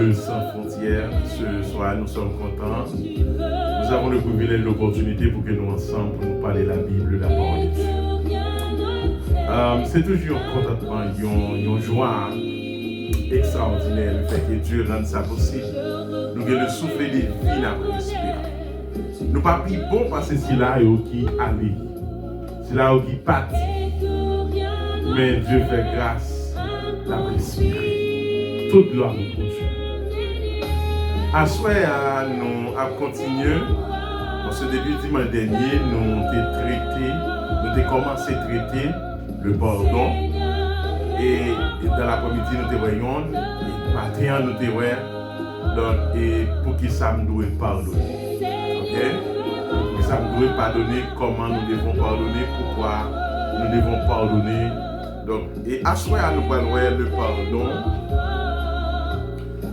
Bible sans frontières. Ce soir, nous sommes contents. Nous avons le privilège et l'opportunité pour que nous ensemble pour nous parler de la Bible, de la parole de Dieu. C'est toujours un contentement, une joie extraordinaire le fait que Dieu rende ça possible. Nous avons le souffle de vie à respirer. Nous ne pas plus bon parce que c'est là qui allait, c'est là qui partit. Mais Dieu fait grâce à respirer. Toute gloire pour Dieu. À soir, nous avons continué. En ce début du dimanche dernier, nous avons commencé à traiter le pardon. Et dans l'après-midi, nous voyons, et matin, nous voyons, donc, et pour qui ça me doit pardonner. Ok? Pour qui ça me doit pardonner, comment nous devons pardonner, pourquoi nous devons pardonner. Donc, et à ce moment nous allons voir le pardon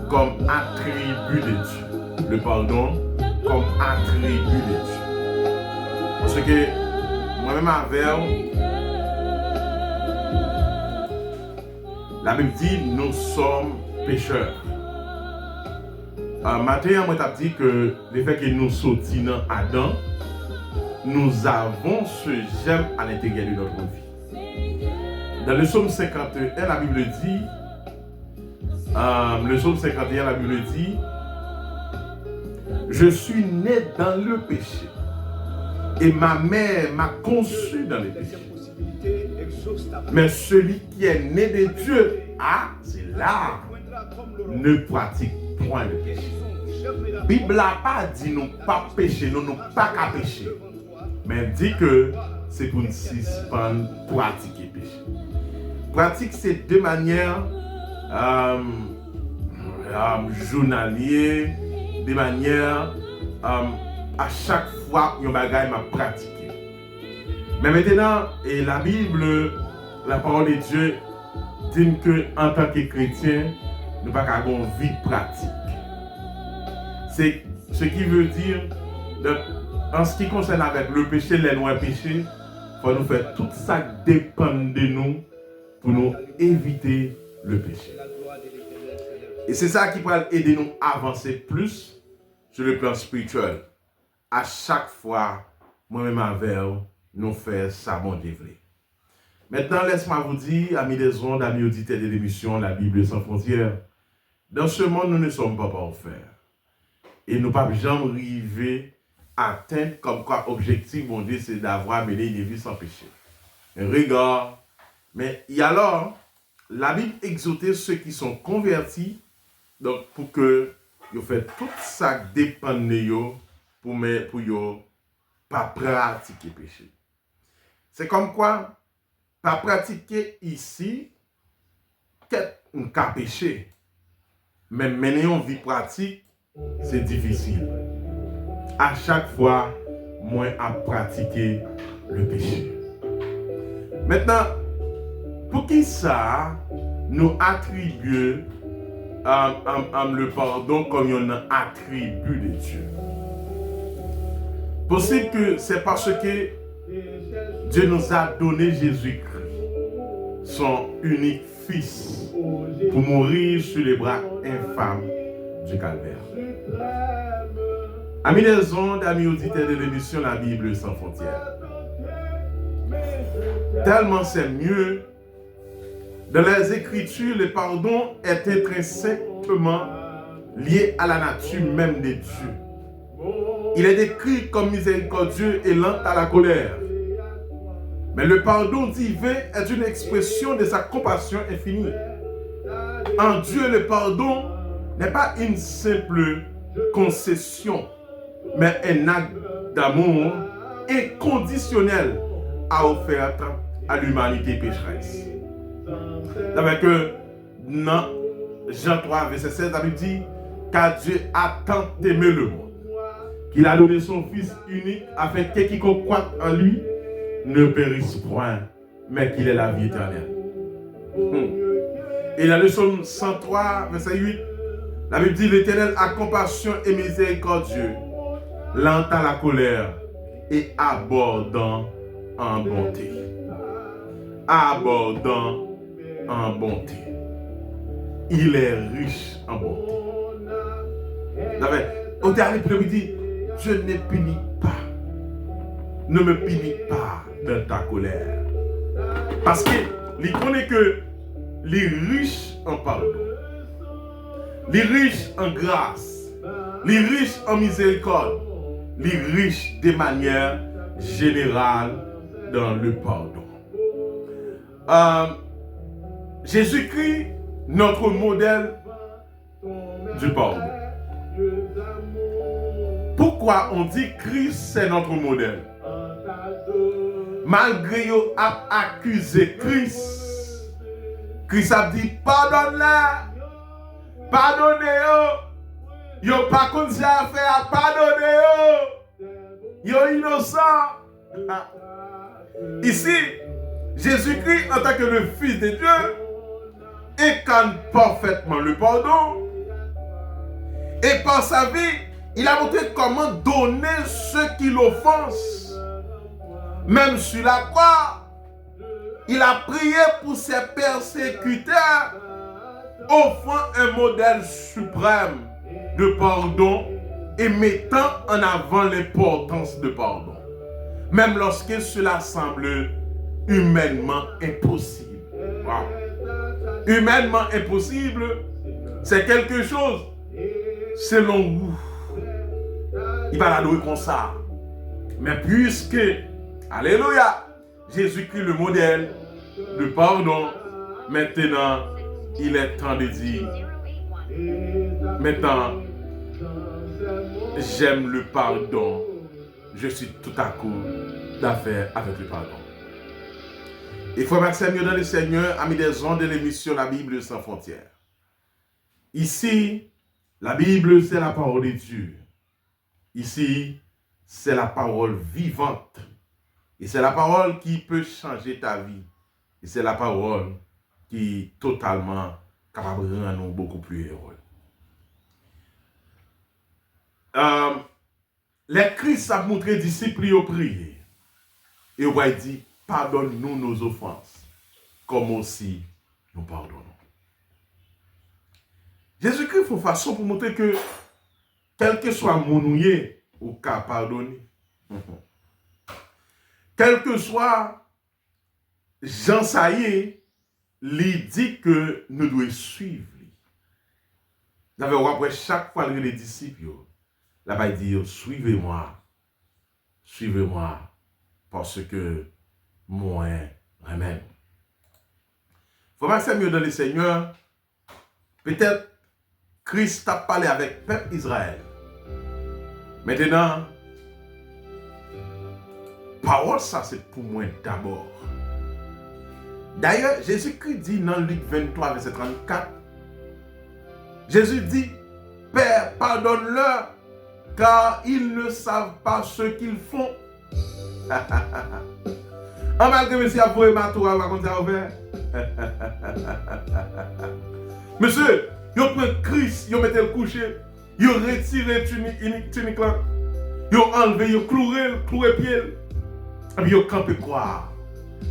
comme attribut de Dieu. Le pardon comme attribut de Dieu. Parce que moi-même avec la Bible dit nous sommes pécheurs. Matin, moi t'ai dit que le fait que nous sortions dans Adam, nous avons ce germe à l'intérieur de notre vie. Dans le psaume 51, la Bible dit, je suis né dans le péché et ma mère m'a conçu dans le péché. Mais celui qui est né de Dieu, c'est là, ne pratique point le péché. La Bible n'a pas dit nous pas pécher, nous pas qu'à pécher. Mais dit que c'est pour nous suspendre pratiquer le péché. Pratique, c'est de manière journalière, de manière à chaque fois que bagage m'a pratiqué. Mais maintenant, et la Bible, la parole de Dieu, dit que en tant que chrétien, nous n'avons pas une vie pratique. C'est ce qui veut dire, en ce qui concerne avec le péché, les lois péché, il faut nous faire tout ça qui dépend de nous pour nous éviter le péché. Et c'est ça qui va aider nous à avancer plus sur le plan spirituel. À chaque fois, moi-même avec nous faire ça, mon Dieu. Maintenant, laisse-moi vous dire, amis des ondes, amis auditeurs de l'émission La Bible sans frontières, dans ce monde, nous ne sommes pas parfaits. Et nous ne pouvons jamais arriver à atteindre comme quoi objectif, mon Dieu, c'est d'avoir mené une vie sans péché. Regarde. Mais et alors, la Bible exhortait ceux qui sont convertis, donc pour que ils fassent tout ça qui dépend de eux pour ne pas pratiquer le péché. C'est comme quoi, pas pratiquer ici, qu'on a péché. Mais mener une vie pratique, c'est difficile. À chaque fois, moi à pratiquer le péché. Maintenant, pour qui ça nous attribue le pardon comme un attribut de Dieu? Possible que c'est parce que Dieu nous a donné Jésus-Christ, son unique Fils, pour mourir sur les bras infâmes du calvaire. Amis des ondes, amis auditeurs de l'émission La Bible sans frontières. Tellement c'est mieux. Dans les Écritures, le pardon est intrinsèquement lié à la nature même de Dieu. Il est décrit comme miséricordieux et lent à la colère. Mais le pardon divin est une expression de sa compassion infinie. En Dieu, le pardon n'est pas une simple concession, mais un acte d'amour inconditionnel à offerte à l'humanité pécheresse. Avec dans Jean 3, verset 16, la Bible dit car Dieu a tant aimé le monde qu'il a donné son Fils unique afin que quiconque croit en lui ne périsse point, mais qu'il ait la vie éternelle. Et dans le psaume 103, verset 8, la Bible dit l'Éternel a compassion et miséricordieux, lent à la colère et abondant en bonté. Abondant en bonté. Il est riche en bonté. Au dernier il dit, je ne punis pas. Ne me punis pas dans ta colère. Parce qu'il connaît que les riches en pardon, les riches en grâce, les riches en miséricorde, les riches de manière générale dans le pardon. Jésus-Christ, notre modèle du pardon. Pourquoi on dit Christ c'est notre modèle? Malgré yo a accusé Christ, Christ a dit pardonne-la, pardonnez-yo, yo pas comme ça à faire, pardonnez-yo, yo innocent. Ici, Jésus-Christ en tant que le Fils de Dieu incarne parfaitement le pardon et par sa vie, il a montré comment donner ceux qui l'offensent. Même sur la croix, il a prié pour ses persécuteurs, offrant un modèle suprême de pardon et mettant en avant l'importance de pardon. Même lorsque cela semble humainement impossible. Wow. Humainement impossible, c'est quelque chose selon vous. Il va la louer comme ça. Mais puisque, alléluia, Jésus-Christ le modèle, le pardon, maintenant, il est temps de dire, maintenant, j'aime le pardon, je suis tout à coup d'affaires avec le pardon. Et frère Maxime, dans le Seigneur, ami des ondes de l'émission La Bible sans frontières. Ici, la Bible, c'est la parole de Dieu. Ici, c'est la parole vivante. Et c'est la parole qui peut changer ta vie. Et c'est la parole qui est totalement capable de rendre nous beaucoup plus heureux. Les Christ a montré aux disciples au prier. Et on va dire, pardonne-nous nos offenses, comme aussi nous pardonnons. Jésus-Christ fait façon pour montrer que, quel que soit mon nouillé, au cas pardonner. Quel que soit Jean Saillé, il dit que nous devons suivre. Après chaque fois que les disciples, là-bas il dit, suivez-moi, suivez-moi, parce que moi, remède. Il faut passer mieux dans le Seigneur. Peut-être Christ a parlé avec le peuple Israël. Maintenant, parole, ça c'est pour moi d'abord. D'ailleurs, Jésus-Christ dit dans Luc 23, verset 34, Jésus dit, Père, pardonne-leur, car ils ne savent pas ce qu'ils font. En malgré monsieur a voué ma tour, va comme ça ouvert. Monsieur, yo prend Christ, yo mette le coucher, yo retiré tunique là, yo enlevé, yo cloué pied, et puis yo campé croire.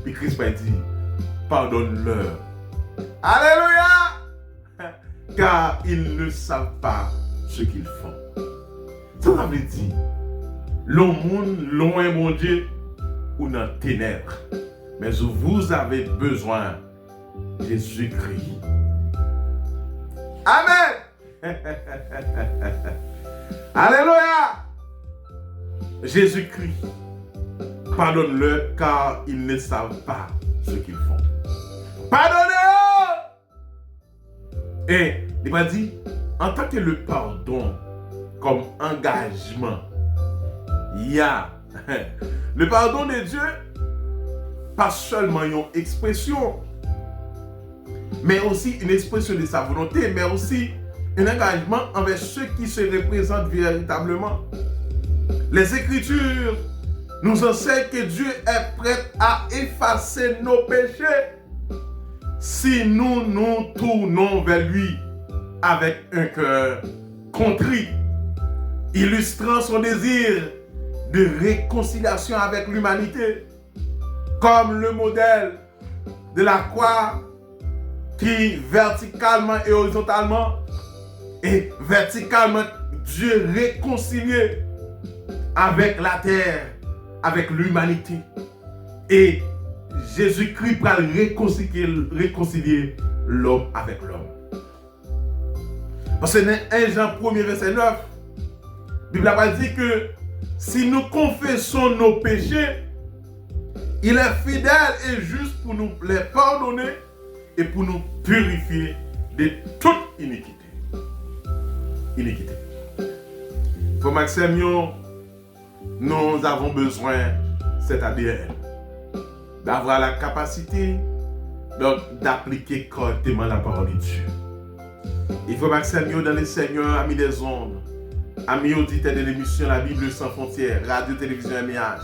Puis Christ va dire, pardonne-leur. Alléluia! Car ils ne savent pas ce qu'ils font. Ça veut dire, l'homme loin mon Dieu, ou dans les ténèbres. Mais vous avez besoin de Jésus-Christ. Amen. Alléluia. Jésus-Christ. Pardonne-le car ils ne savent pas ce qu'ils font. Pardonnez-le. Et il m'a dit, en tant que le pardon comme engagement, il y a le pardon de Dieu, pas seulement une expression, mais aussi une expression de sa volonté, mais aussi un engagement envers ceux qui se représentent véritablement. Les Écritures nous enseignent que Dieu est prêt à effacer nos péchés si nous nous tournons vers lui avec un cœur contrit, illustrant son désir de réconciliation avec l'humanité, comme le modèle de la croix qui verticalement et horizontalement Et verticalement, Dieu réconcilié avec la terre, avec l'humanité. Et Jésus-Christ va réconcilier l'homme avec l'homme. Parce que dans 1 Jean 1er verset 9, la Bible a dit que si nous confessons nos péchés, il est fidèle et juste pour nous les pardonner et pour nous purifier de toute iniquité. Pour Maxime, nous avons besoin, c'est-à-dire d'avoir la capacité d'appliquer correctement la parole de Dieu. Il faut Maxime, dans les Seigneurs, amis des ondes, amis auditeurs de l'émission La Bible sans frontières, radio, télévision, MH.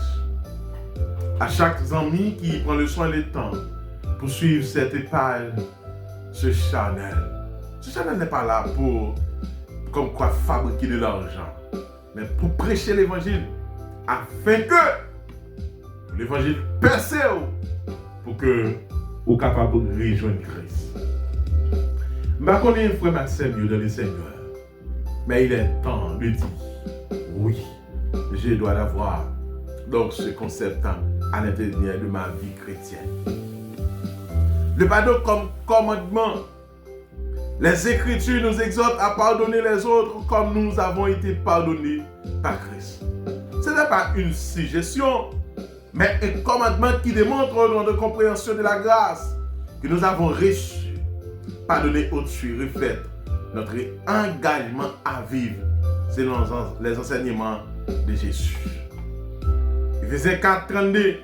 À chaque ami qui prend le soin et le temps pour suivre cette épale, ce channel. Ce channel n'est pas là pour comme quoi fabriquer de l'argent, mais pour prêcher l'évangile, afin que l'évangile perce pour que vous capable de rejoindre Christ. Je connais un frère Maxime dans le Seigneur, mais il est temps de dire oui, je dois avoir donc ce concept à l'intérieur de ma vie chrétienne. Le pardon comme commandement. Les Écritures nous exhortent à pardonner les autres comme nous avons été pardonnés par Christ. Ce n'est pas une suggestion, mais un commandement qui démontre notre compréhension de la grâce que nous avons reçue. Pardonner autrui reflète notre engagement à vivre selon les enseignements de Jésus. Éphésiens 4, 32.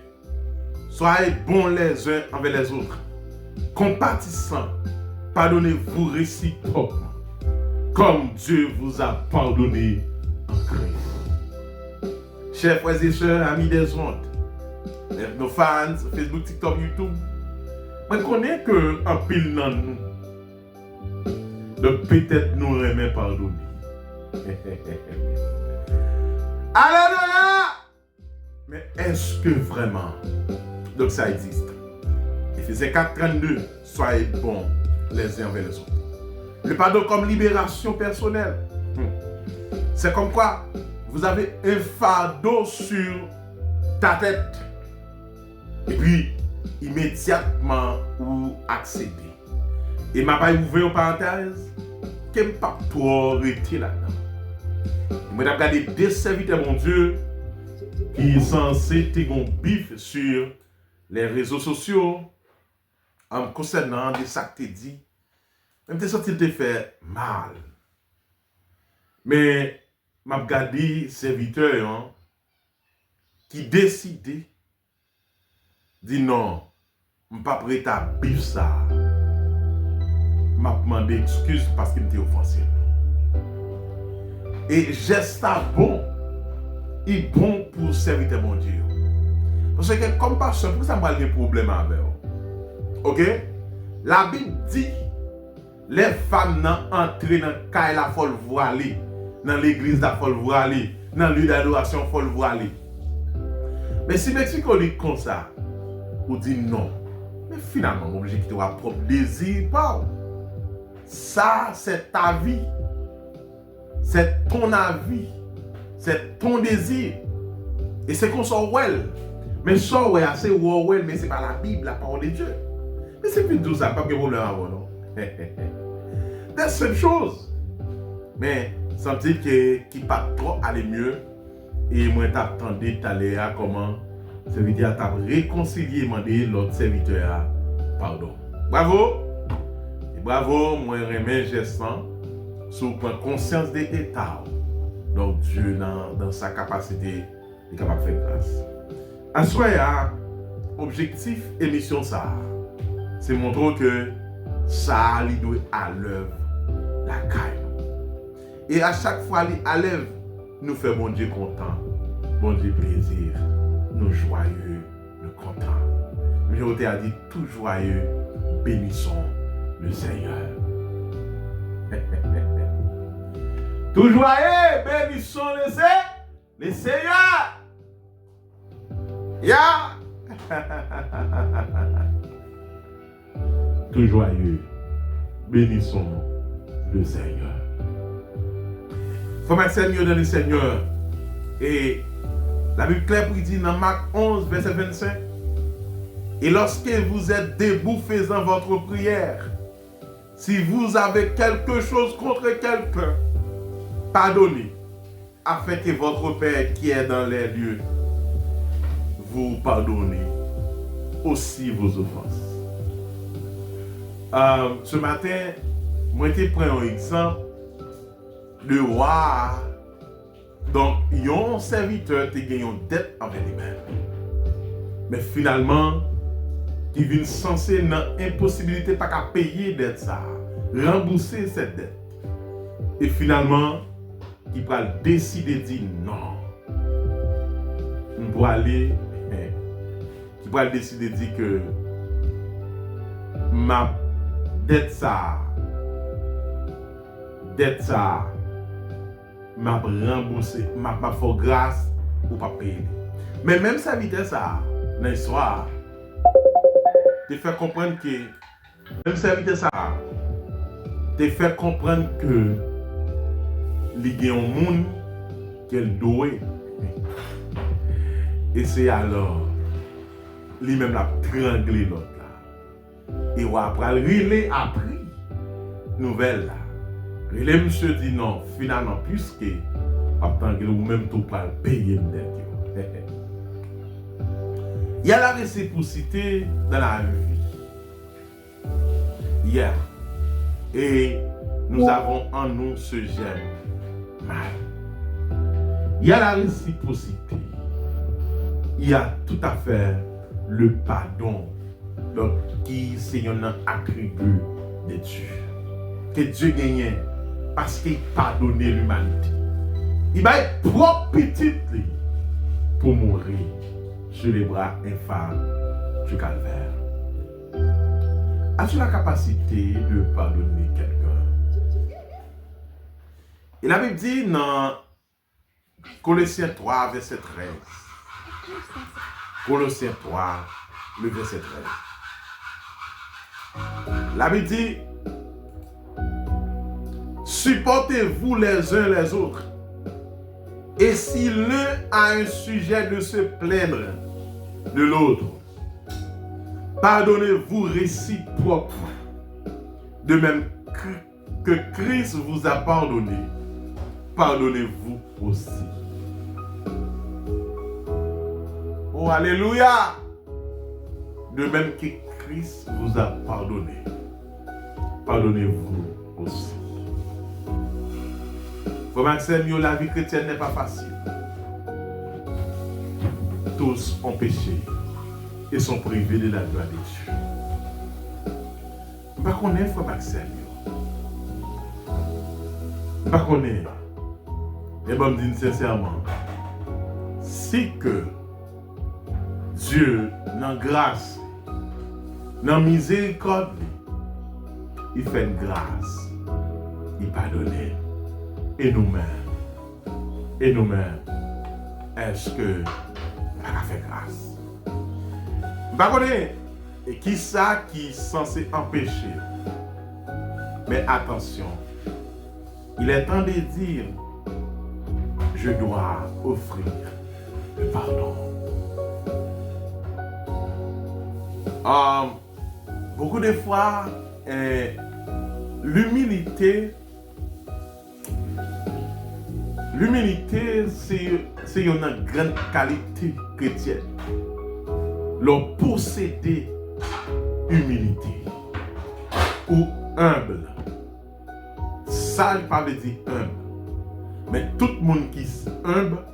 Soyez bons les uns envers les autres, compatissants. Pardonnez-vous réciproquement, comme Dieu vous a pardonné en Christ. Chers frères et sœurs, amis des ondes, nos fans, Facebook, TikTok, YouTube, je connais qu'un pile dans nous, donc peut-être nous remet pardonner. Alléluia! Mais est-ce que vraiment, donc ça existe? Éphésiens 4, 32, soyez bons les uns envers les autres. Le pardon comme libération personnelle. C'est comme quoi vous avez un fardeau sur ta tête. Et puis, immédiatement, vous accédez. Et ma pas ouvert une parenthèse, que je pas trop arrêter là-dedans. Je vais regarder deux serviteurs, mon Dieu, qui sont censés te gon bif sur les réseaux sociaux en concernant des sacs que tu dis, même tes sorties te fait mal. Mais m'a regardé serviteur qui décide dit non, je ne suis pas prêt à bif ça. M'a demandé excuse parce qu'il m'était offensé. Et geste bon, il est bon pour serviteur mon Dieu. Parce que comme pasteur, pour ça m'a des problèmes avec eux. OK? La Bible dit les femmes n'ont entré dans le caille la folle voilée, dans l'église la folle voilée, dans le lieu d'adoration folle voilée. Mais si Mexique on dit comme ça, on dit non. Mais finalement, on est obligé de quitter votre propre désir. Ça, c'est ta vie. C'est ton avis. C'est ton désir. Et c'est qu'on sort well. Mais sort well, c'est well, mais c'est pas la Bible, la parole de Dieu. Mais c'est plus tout ça, pas de problème avant, non? C'est cette chose. Mais, semble-t-il qui pas trop aller mieux. Et moi, t'attendais d'aller à comment le serviteur t'a réconcilié, demander l'autre serviteur pardon. Bravo! Et bravo, moi, je remets gestant sur la conscience des états. Donc, Dieu, dans sa capacité, est capable de faire grâce. En soi, objectif émission ça, c'est montrer que ça, il doit à l'œuvre la caille. Et à chaque fois, il à l'œuvre, nous fait bon Dieu content, bon Dieu plaisir, nous joyeux, nous contents. Je a dit tout joyeux, bénissons le Seigneur. Tout joyeux, bénissons le Seigneur. Ya! Tout joyeux, bénissons le Seigneur. Frère Seigneur dans le Seigneur. Et la Bible claire pour dire dans Marc 11, verset 25. Et lorsque vous êtes debout faisant votre prière, si vous avez quelque chose contre quelqu'un, pardonnez, afin que votre Père qui est dans les lieux vous pardonne aussi vos offenses. Ce matin, moi je prends un exemple. Le roi, donc, un serviteur qui a une dette envers lui-même. Mais finalement, qui vient censé dans l'impossibilité pas qu'à payer dette ça, rembourser cette dette. Et finalement, il va décider de dire non. On va aller, il va décider de dire que ma dette ça, m'a remboursé, m'a fait grâce ou pas payer. Mais même ça vite ça, dans l'histoire, te fait comprendre que même ça vite ça, te fait comprendre que il y a un monde qu'elle doit. Et c'est alors lui-même l'a tranglé l'autre là. Et après il a appris nouvelle là. Et le monsieur dit non, finalement, puisque après ou même tout pas payer une dette. Il y a la réciprocité dans la vie. Hier. Et nous avons en nous ce j'aime mal. Il y a la réciprocité. Il y a tout à fait le pardon. Donc, qui c'est un attribut de Dieu. Que Dieu gagne. Parce qu'il pardonne l'humanité. Il va être propre petit pour mourir sur les bras infâmes du calvaire. As-tu la capacité de pardonner quelqu'un? Et la Bible dit dans Colossiens 3, verset 13. Colossiens 3, le verset 13. La Bible dit supportez-vous les uns les autres. Et si l'un a un sujet de se plaindre de l'autre, pardonnez-vous réciproquement. De même que Christ vous a pardonné, pardonnez-vous aussi. Oh, alléluia! De même que Christ vous a pardonné, pardonnez-vous aussi. Frère Maxime, la vie chrétienne n'est pas facile. Tous ont péché et sont privés de la gloire de Dieu. Je ne connais pas, Frère Maxime. Je ne connais pas. Et je me dis sincèrement, si que Dieu, dans grâce, dans miséricorde, il fait une grâce, il pardonne. Et nous-mêmes, est-ce que on a fait grâce? Par contre, et qui ça qui est censé empêcher? Mais attention, il est temps de dire, je dois offrir le pardon. Beaucoup de fois, l'humilité, c'est une grande qualité chrétienne. Le posséder humilité ou humble. Ça, il ne pas dire humble. Mais tout le monde qui est humble,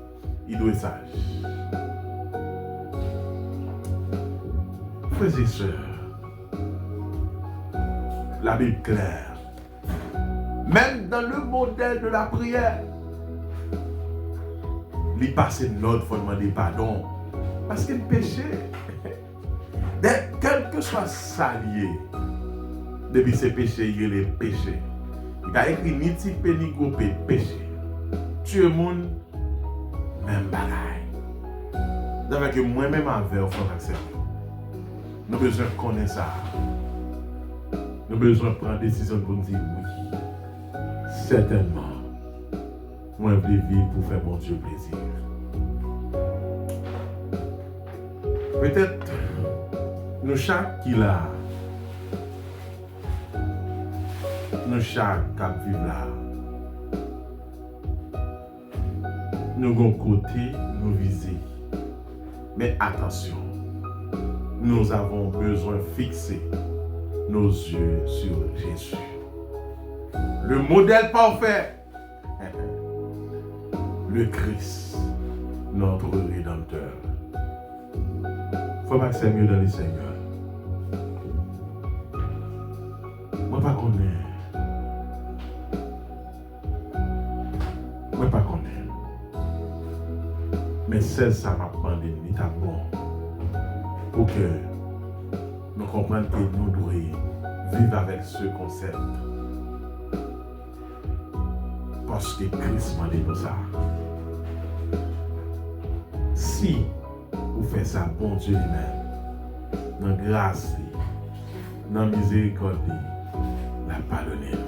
il doit être sage. Frères et sœurs, la Bible claire, même dans le modèle de la prière, il passe notre fondement de pardon. Parce que le péché, quel que soit salier, depuis ce péché, il est péché. Il a écrit ni type ni groupe péché. Tuer le monde, même bagaille. Donc que moi-même avec vous, frère Maxime, nous avons besoin de connaître ça. Nous avons besoin de prendre une décision pour nous dire oui. Certainement, moi je veux vivre pour faire mon Dieu plaisir. Peut-être nous chaque qui là, nous chaque qui vivent là, nous avons côté, nous viser. Mais attention, nous avons besoin de fixer nos yeux sur Jésus. Le modèle parfait, le Christ, notre Rédempteur. Faut pas que c'est mieux dans les Seigneurs. Moi pas connais. Moi pas connais. Mais c'est ça m'a demandé, il est bon. Pour que nous comprenions que nous devons vivre avec ce concept. Parce que Christ m'a dit nous ça. Si vous faites ça, bon Dieu lui-même, dans la grâce, dans la miséricorde, la pardonner.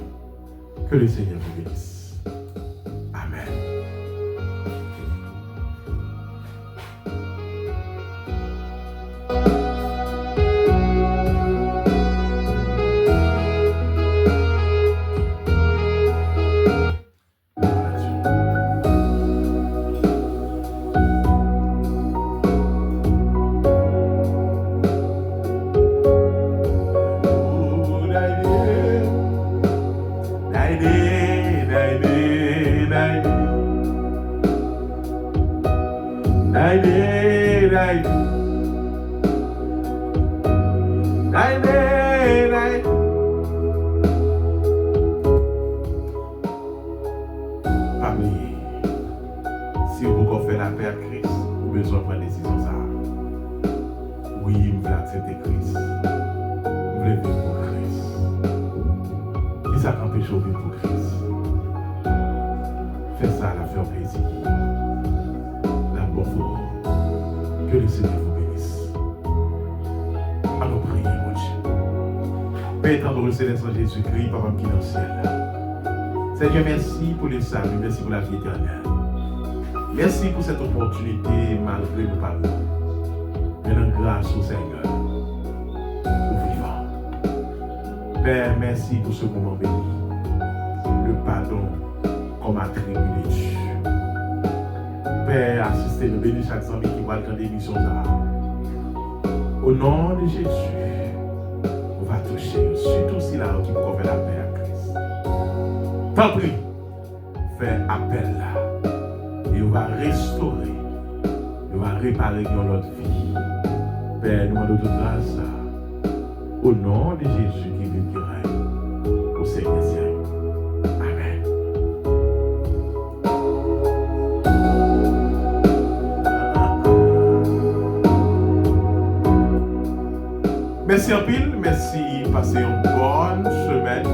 Que le Seigneur vous bénisse. Amen. Si vous pouvez faire la paix à Christ, vous avez besoin de prendre des décisions. Oui, vous voulez accepter Christ. Vous voulez vivre pour Christ. Qui ça empêche de vivre pour Christ? Faites ça à la faire plaisir. La bonne foi. Que le Seigneur vous bénisse. Allons prier, mon Dieu. Père étendard céleste en Jésus-Christ, Papa qui est dans le ciel. Seigneur, merci pour le salut, merci pour la vie éternelle. Merci pour cette opportunité malgré nos parents. Maintenant, grâce au Seigneur, au vivant. Père, merci pour ce moment béni. Le pardon comme attribut de Dieu. Père, assistez-nous, bénis chaque ami qui va attendre l'émission. Au nom de Jésus, on va toucher, surtout si là qui peut faire la paix à Christ. Tant pis, fais appel là. Et on va restaurer, on va réparer dans notre vie. Père, nous demandons de grâce au nom de Jésus qui vit qui règne au Seigneur. Amen. Merci en pile, merci, passez une bonne semaine.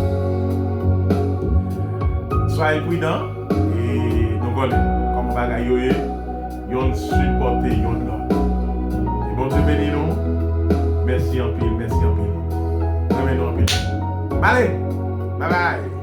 Soyez prudents et nous voulons. Bagaille yon supporter yon l'autre. Et bon Dieu bénis nous. Merci en pile, merci en pile. Amen en pile. Allez, bye bye.